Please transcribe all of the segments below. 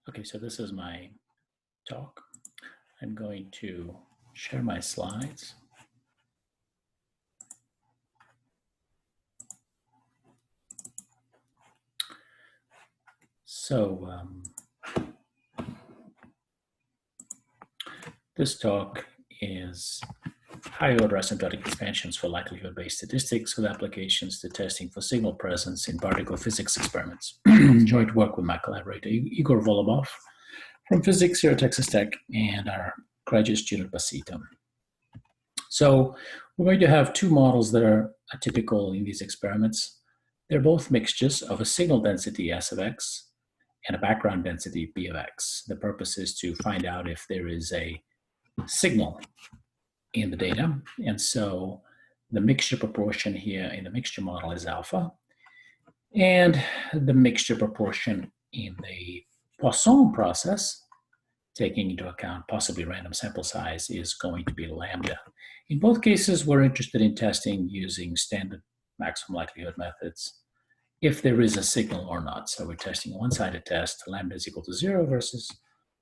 Okay, so this is my talk. I'm going to share my slides. So this talk is high-order asymptotic expansions for likelihood-based statistics with applications to testing for signal presence in particle physics experiments. Joint work with my collaborator Igor Volobov from physics here at Texas Tech and our graduate student Basita. So we're going to have two models that are typical in these experiments. They're both mixtures of a signal density S of x and a background density B of x. The purpose is to find out if there is a signal in the data. And so the mixture proportion here in the mixture model is alpha. And the mixture proportion in the Poisson process, taking into account possibly random sample size, is going to be lambda. In both cases, we're interested in testing using standard maximum likelihood methods if there is a signal or not. So we're testing a one-sided test, lambda is equal to 0 versus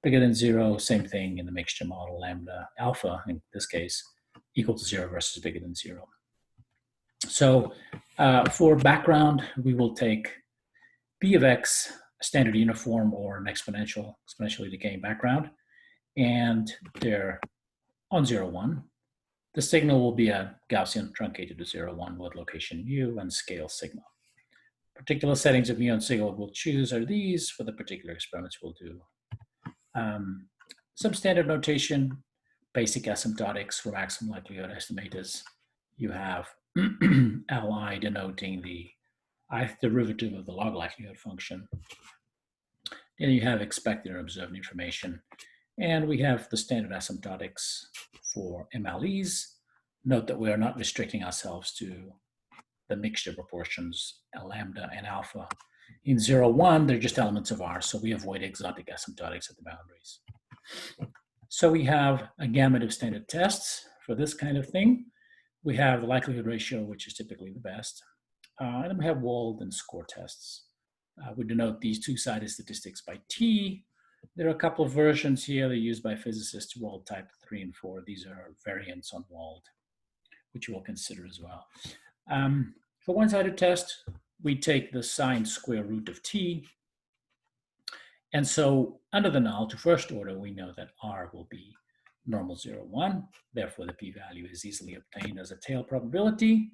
bigger than 0. Same thing in the mixture model, lambda alpha, in this case, equal to 0 versus bigger than 0. So for background, we will take b of x, standard uniform or an exponentially decaying background, and they're on 0, 1. The signal will be a Gaussian truncated to 0, 1 with location mu and scale sigma. Particular settings of mu and sigma we'll choose are these for the particular experiments we'll do. Some standard notation, basic asymptotics for maximum likelihood estimators. You have Li denoting the ith derivative of the log likelihood function. Then you have expected or observed information. And we have the standard asymptotics for MLEs. Note that we are not restricting ourselves to the mixture proportions, lambda and alpha. In 0, 1, they're just elements of R, so we avoid exotic asymptotics at the boundaries. So we have a gamut of standard tests for this kind of thing. We have the likelihood ratio, which is typically the best. And then we have Wald and score tests. We denote these two-sided statistics by T. There are a couple of versions here that are used by physicists, Wald type 3 and 4. These are variants on Wald, which we'll consider as well. For one-sided test, we take the sine square root of T. And so under the null to first order, we know that R will be normal 0, 1. Therefore, the p-value is easily obtained as a tail probability.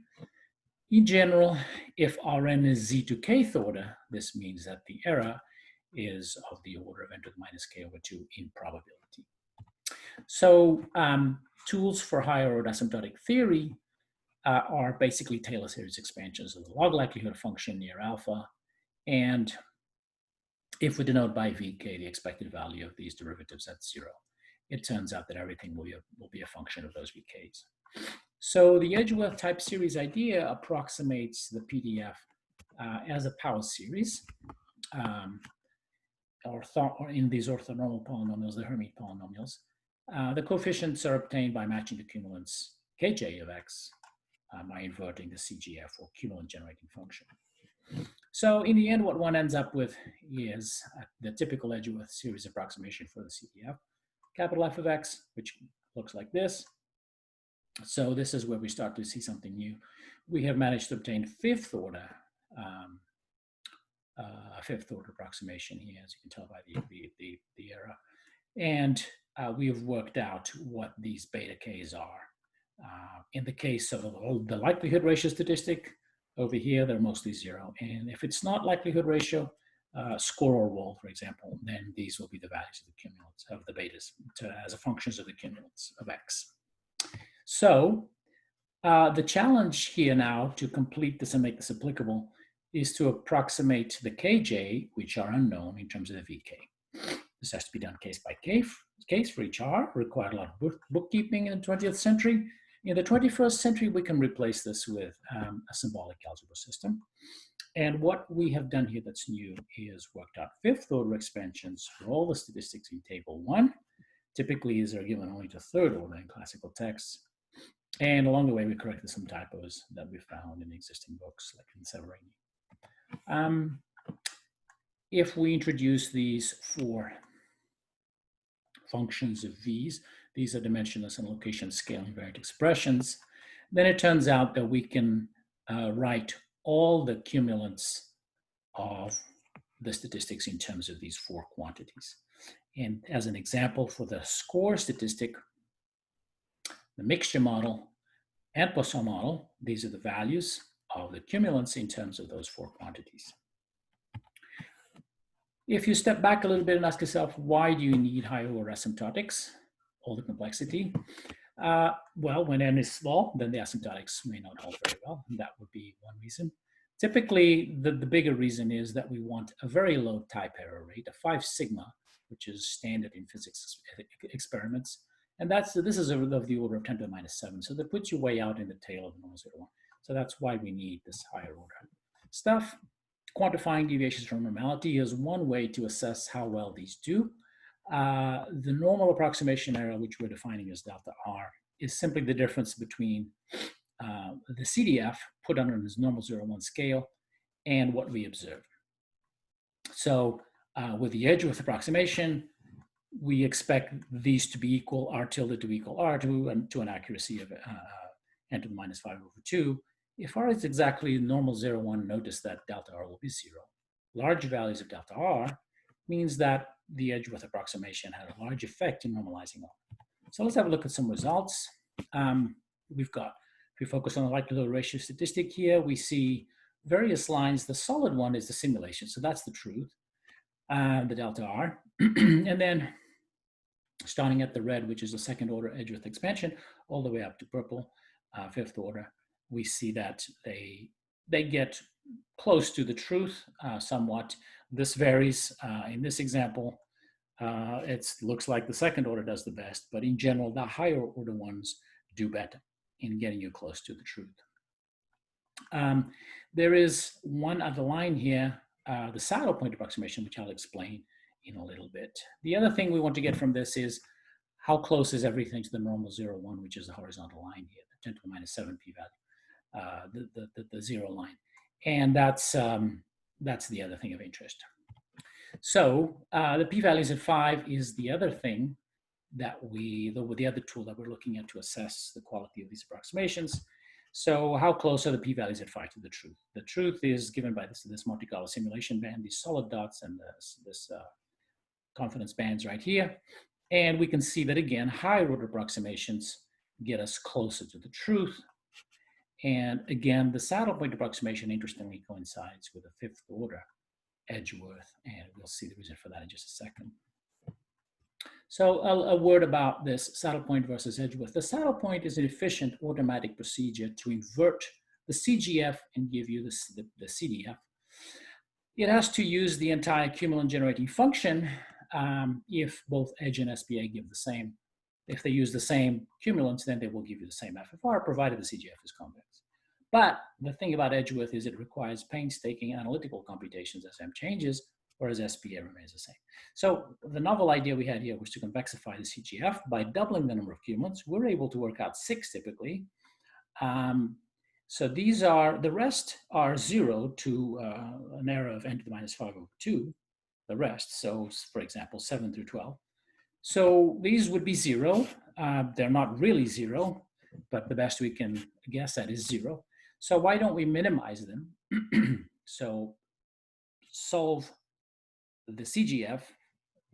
In general, if Rn is z to kth order, this means that the error is of the order of n to the minus k over 2 in probability. So tools for higher order asymptotic theory are basically Taylor series expansions of the log likelihood function near alpha. And if we denote by vk the expected value of these derivatives at 0, it turns out that everything will be a function of those vk's. So the Edgeworth type series idea approximates the PDF as a power series, or in these orthonormal polynomials, the Hermite polynomials. The coefficients are obtained by matching the cumulants kj of x by inverting the CGF or cumulant generating function. So in the end, what one ends up with is the typical Edgeworth series approximation for the CDF, capital F of x, which looks like this. So this is where we start to see something new. We have managed to obtain fifth order approximation here, as you can tell by the error. And we have worked out what these beta k's are. In the case of the likelihood ratio statistic, over here, they're mostly 0. And if it's not likelihood ratio, score or Wald, for example, then these will be the values of the cumulants of the betas as a functions of the cumulants of x. So the challenge here now to complete this and make this applicable is to approximate the kj, which are unknown in terms of the vk. This has to be done case by case for each r, required a lot of bookkeeping in the 20th century. In the 21st century, we can replace this with a symbolic algebra system. And what we have done here that's new is worked out fifth order expansions for all the statistics in table 1. Typically, these are given only to third order in classical texts. And along the way, we corrected some typos that we found in existing books, like in Severini. If we introduce these four functions of V's, these are dimensionless and location scale invariant expressions, then it turns out that we can write all the cumulants of the statistics in terms of these four quantities. And as an example, for the score statistic, the mixture model and Poisson model, these are the values of the cumulants in terms of those four quantities. If you step back a little bit and ask yourself, why do you need higher order asymptotics, all the complexity? Well, when n is small, then the asymptotics may not hold very well, and that would be one reason. Typically, the bigger reason is that we want a very low type error rate, a 5 sigma, which is standard in physics experiments. And this is of the order of 10 to the minus 7. So that puts you way out in the tail of the normal 0, 1. So that's why we need this higher order stuff. Quantifying deviations from normality is one way to assess how well these do. The normal approximation error, which we're defining as delta R, is simply the difference between the CDF put on this normal 0, 1 scale and what we observe. So with the Edgeworth approximation, we expect these to be equal, R tilde to equal R2, and to an accuracy of n to the minus 5 over 2. If R is exactly normal 0, 1, notice that delta R will be 0. Large values of delta R means that the Edgeworth approximation had a large effect in normalizing R. So let's have a look at some results. If we focus on the likelihood ratio statistic here, we see various lines. The solid one is the simulation, so that's the truth, the delta R. And then starting at the red, which is the second order Edgeworth expansion, all the way up to purple, fifth order, we see that they get close to the truth somewhat. This varies. In this example, it looks like the second order does the best, but in general, the higher order ones do better in getting you close to the truth. There is one other line here, the saddle point approximation, which I'll explain in a little bit. The other thing we want to get from this is how close is everything to the normal 0, 1, which is the horizontal line here, the 10 to the minus 7 p-value, the 0 line. And that's the other thing of interest. So the p-values at 5 is the other thing that the other tool that we're looking at to assess the quality of these approximations. So how close are the p-values at 5 to the truth? The truth is given by this Monte Carlo simulation band, these solid dots and this confidence bands right here. And we can see that, again, higher order approximations get us closer to the truth. And again, the saddle point approximation interestingly coincides with the fifth order Edgeworth, and we'll see the reason for that in just a second. So a word about this saddle point versus Edgeworth. The saddle point is an efficient automatic procedure to invert the CGF and give you the CDF. It has to use the entire cumulant generating function if both Edge and SPA give the same. If they use the same cumulants, then they will give you the same FFR, provided the CGF is convex. But the thing about Edgeworth is it requires painstaking analytical computations as M changes, whereas SPA remains the same. So the novel idea we had here was to convexify the CGF by doubling the number of cumulants. We're able to work out 6 typically. So these are, the rest are 0 to an error of n to the minus 5 over 2, the rest. So for example, 7 through 12. So these would be 0. They're not really 0, but the best we can guess at is 0. So why don't we minimize them? So solve the CGF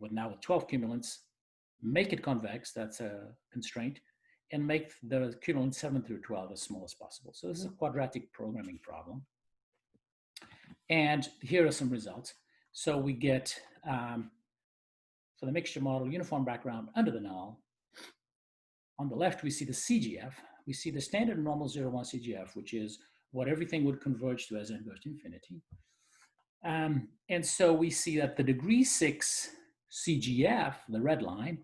with 12 cumulants, make it convex, that's a constraint, and make the cumulant 7 through 12 as small as possible. So this is a quadratic programming problem. And here are some results. So we get, for the mixture model, uniform background under the null. On the left, we see the CGF. We see the standard normal 0, 1 CGF, which is what everything would converge to as n goes to infinity. And so we see that the degree 6 CGF, the red line,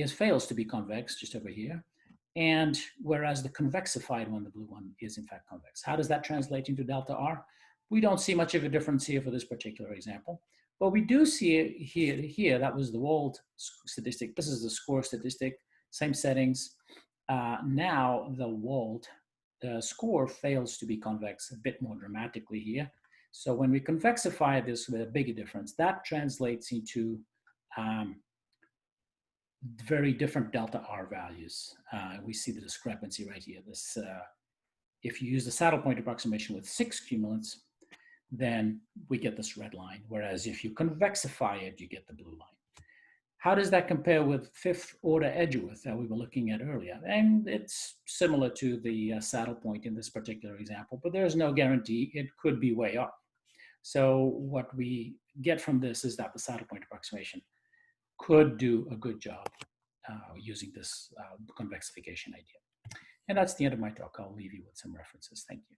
fails to be convex just over here. And whereas the convexified one, the blue one, is in fact convex. How does that translate into delta R? We don't see much of a difference here for this particular example. But we do see it here. That was the Wald statistic. This is the score statistic, same settings. Now the Wald, the score fails to be convex a bit more dramatically here. So when we convexify this with a bigger difference, that translates into um, very different delta R values. We see the discrepancy right here. If you use the saddle point approximation with 6 cumulants, then we get this red line. Whereas if you convexify it, you get the blue line. How does that compare with fifth order Edgeworth that we were looking at earlier? And it's similar to the saddle point in this particular example, but there's no guarantee. It could be way off. So what we get from this is that the saddle point approximation could do a good job using this convexification idea. And that's the end of my talk. I'll leave you with some references. Thank you.